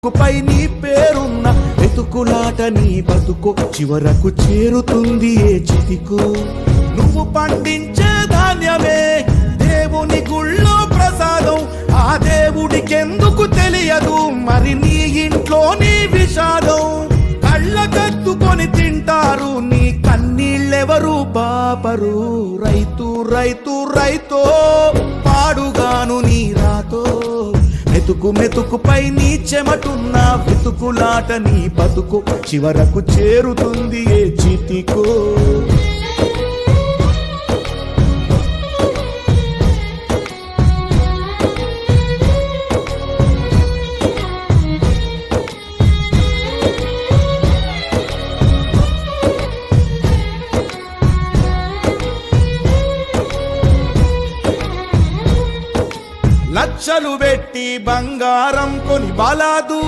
పై నీ పేరున్న వెతుకులాట నీ బతుకు చివరకు చేరుతుంది ఏ చితికు. నువ్వు పండించే ధాన్యమే దేవుని గుళ్ళో ప్రసాదం, ఆ దేవుడికెందుకు తెలియదు మరి నీ ఇంట్లో నీ విషాదం. కళ్ళ కత్తుకొని తింటారు నీ కన్నీళ్ళెవరు బాపరు. రైతు రైతు రైతో పాడుగాను నీ రాతో, మెతుకు మెతుకుపై నీ చెమటున్న వెతుకులాట నీ బతుకు చివరకు చేరుతుంది ఏ చితికో. లక్షలు పెట్టి బంగారం కొని బలాదూర్